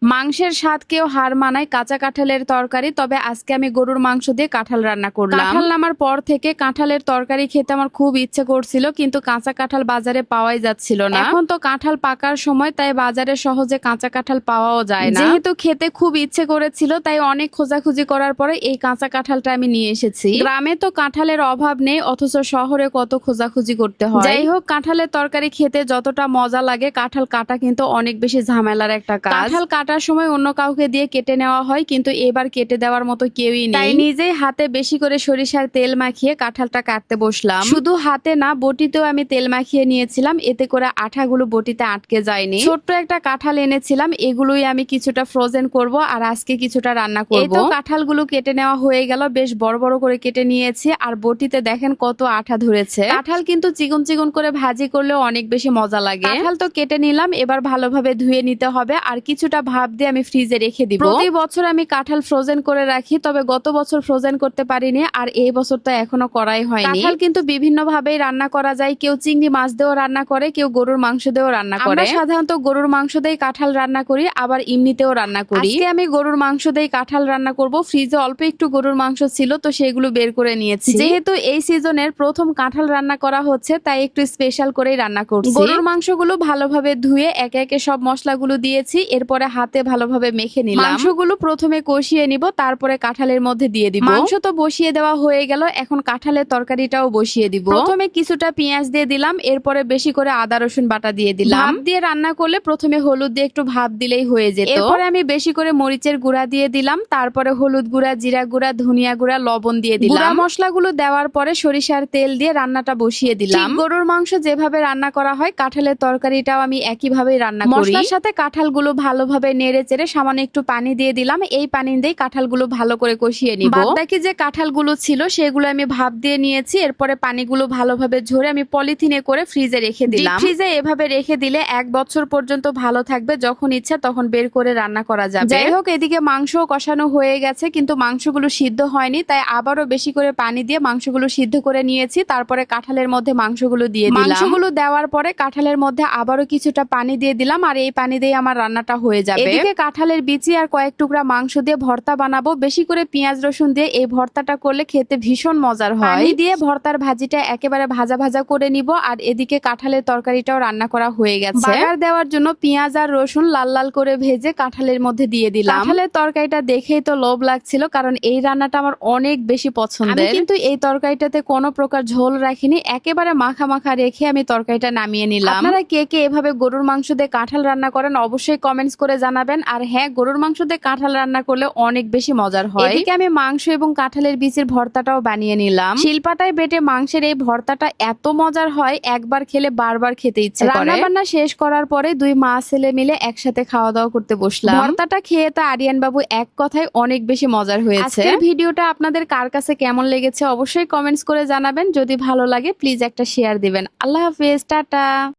মাংসের স্বাদ কেউ হার মানায় কাঁচা কাঁঠালের তরকারি। তবে আজকে আমি গরুর মাংস দিয়ে কাঁঠাল রান্না করলাম। কাঁঠাল নামার পর থেকে কাঁঠালের তরকারি খেতে আমার খুব ইচ্ছে করছিল, কিন্তু কাঁচা কাঁঠাল বাজারে পাওয়াই যাচ্ছিল না। এখন তো কাঁঠাল পাকার সময়, তাই বাজারে সহজে কাঁচা কাঁঠাল পাওয়াও যায় না। যেহেতু খেতে খুব ইচ্ছে করেছিল, তাই অনেক খোঁজাখুঁজি করার পরে এই কাঁচা কাঁঠালটা আমি নিয়ে এসেছি। গ্রামে তো কাঁঠালের অভাব নেই, অথচ শহরে কত খোঁজাখুঁজি করতে হয়। যাই হোক, কাঁঠালের তরকারি খেতে যতটা মজা লাগে, কাঁঠাল কাটা কিন্তু অনেক বেশি ঝামেলার একটা কাজ। কাঁঠাল কাটার সময় অন্য কাউকে দিয়ে কেটে নেওয়া হয়, কিন্তু এবার কেটে দেওয়ার মতো কেউই নেই। তাই নিজেই হাতে বেশি করে সরিষার তেল মাখিয়ে কাঁঠালটা কাটতে বসলাম। শুধু হাতে না, বটিতেও আমি তেল মাখিয়ে নিয়েছিলাম, এতে করে আঠাগুলো বটিতে আটকে যায়নি। ছোট্ট একটা কাঁঠাল এনেছিলাম, এগুলোই আমি কিছুটা ফ্রোজেন করব আর আজকে কিছুটা রান্না করব। এই তো কাঁঠালগুলো কেটে নেওয়া হয়ে গেল, বেশ বড় বড় করে কেটে নিয়েছি। আর বটিতে দেখেন কত আঠা ধরেছে। কাঁঠাল কিন্তু চিকন চিকন করে ভাজি করলেও অনেক বেশি মজা লাগে। কাঁঠাল তো কেটে নিলাম, এবার ভালোভাবে ধুয়ে নিতে হবে আর কিছুটা ভাপ দিয়ে আমি ফ্রিজে রেখে দিব। প্রতি বছর আমি কাঁঠাল ফ্রোজেন করে রাখি, তবে গত বছর ফ্রোজেন করতে পারিনি, আর এই বছর তো এখনো করাই হয়নি। কাঁঠাল কিন্তু বিভিন্ন ভাবেই রান্না করা যায়, কেউ চিংড়ি মাছ দিয়েও রান্না করে, কেউ গরুর মাংস দিয়েও রান্না করে। আমরা সাধারণত গরুর মাংস দিয়ে কাঁঠাল রান্না করি, আবার এমনিতেও রান্না করি। আজকে আমি গরুর মাংস দিয়ে কাঁঠাল রান্না করব। ফ্রিজে অল্প একটু গরুর মাংস ছিল, তো সেগুলো বের করে নিয়েছি। যেহেতু এই সিজনের প্রথম কাঁঠাল রান্না করা হচ্ছে, তাই একটু স্পেশাল করেই রান্না করছি। গরুর মাংসগুলো ভালোভাবে ধুয়ে একে একে সব মশলাগুলো দিয়েছি, এরপরে হাতে ভালোভাবে মেখে নিলাম। মাংসগুলো প্রথমে কষিয়ে নিব, তারপরে কাঁঠালের মধ্যে দিয়ে দিব। মাংস তো বসিয়ে দেওয়া হয়ে গেল, এখন কাঁঠালের তরকারিটাও বসিয়ে দিব। প্রথমে কিছুটা পেঁয়াজ দিয়ে দিলাম, এরপরে বেশি করে আদা রসুন বাটা দিয়ে দিলাম। ভাপ দিয়ে রান্না করলে প্রথমে হলুদ দিয়ে একটু ভাপ দিলেই হয়ে যেত। এরপরে আমি বেশি করে মরিচের গুঁড়া দিয়ে দিলাম, তারপরে হলুদ গুঁড়া, জিরা গুঁড়া, ধনিয়া গুঁড়া, লবণ দিয়ে দিলাম। গুঁড়া মশলাগুলো দেওয়ার পরে সরিষার তেল দিয়ে রান্নাটা বসিয়ে দিলাম। গরুর মাংস যেভাবে রান্না করা হয়, কাঁঠালের তরকারিটাও আমি একইভাবেই রান্না করি। মশলার সাথে কাঁঠালগুলো ভালোভাবে নেড়ে চেড়ে সামান্য একটু পানি দিয়ে দিলাম। এই পানি দিয়ে কাঁঠালগুলো ভালো করে কষিয়ে নিব। বাদবাকি যে কাঁঠালগুলো ছিল সেগুলো আমি ভাপ দিয়ে নিয়েছি, এরপরে পানিগুলো ভালোভাবে ঝরে আমি পলিথিনে করে ফ্রিজে রেখে দিলাম। ফ্রিজে এভাবে রেখে দিলে 1 বছর পর্যন্ত ভালো থাকবে, যখন ইচ্ছা তখন বের করে রান্না করা যাবে। যাই হোক, এদিকে মাংস কষানো হয়ে গেছে, কিন্তু মাংসগুলো সিদ্ধ হয়নি, তাই আবারও বেশি করে পানি দিয়ে মাংসগুলো সিদ্ধ করে নিয়েছি। তারপরে কাঁঠালের মধ্যে মাংসগুলো দিয়ে দিলাম। মাংসগুলো দেওয়ার পরে কাঁঠালের মধ্যে আবারও কিছুটা পানি দিয়ে দিলাম, আর এই পানি দিয়ে আমার রান্নাটা হয়ে যাবে। এদিকে কাঁঠালের বিচি আর কয়েক টুকরা মাংস দিয়ে ভর্তা বানাবো। বেশি করে পেঁয়াজ রসুন দিয়ে এই ভর্তাটা করলে খেতে ভীষণ মজার হয়। পানি দিয়ে ভর্তার ভাজিটা একেবারে ভাজা ভাজা করে নিব, আর এদিকে কাঁঠালের তরকারিটাও রান্না করা হয়ে গেছে। বাগার দেওয়ার জন্য পেঁয়াজ আর রসুন লাল লাল করে ভেজে কাঁঠালের মধ্যে দিয়ে দিলাম। কাঁঠালের তরকারিটা দেখেই তো লোভ লাগছিল, কারণ এই রান্নাটা আমার অনেক বেশি পছন্দের। আমি কিন্তু এই তরকারিটাতে কোনো প্রকার ঝোল রাখিনি, একেবারে মাখা মাখা রেখে আমি তরকারিটা নামিয়ে নিলাম। আপনারা কে কে এভাবে গরুর মাংস দিয়ে কাঁঠাল রান্না করেন অবশ্যই কমেন্টস করে জানাবেন। আর হ্যাঁ, গরুর মাংস দিয়ে কাঁঠাল রান্না করলে অনেক বেশি মজার হয়। এদিকে আমি মাংস এবং কাঁঠালের বীজের ভর্তাটাও বানিয়ে নিলাম। শিলপাটায় বেটে মাংসের এই ভর্তাটা এত মজার হয়, একবার খেলে বারবার খেতে ইচ্ছে করে। রান্না বান্না শেষ করার পরে 2 মা ছেলে মিলে একসাথে খাওয়া দাওয়া করতে বসলাম। ভর্তাটা খেয়ে তো আরিয়ান বাবু এক কথায় অনেক বেশি মজার হয়েছে। আজকের ভিডিওটা আপনাদের কার কাছে কেমন লেগেছে অবশ্যই কমেন্টস করে জানাবেন। যদি ভালো লাগে প্লিজ একটা শেয়ার দিবেন। আল্লাহ হাফেজ, টাটা।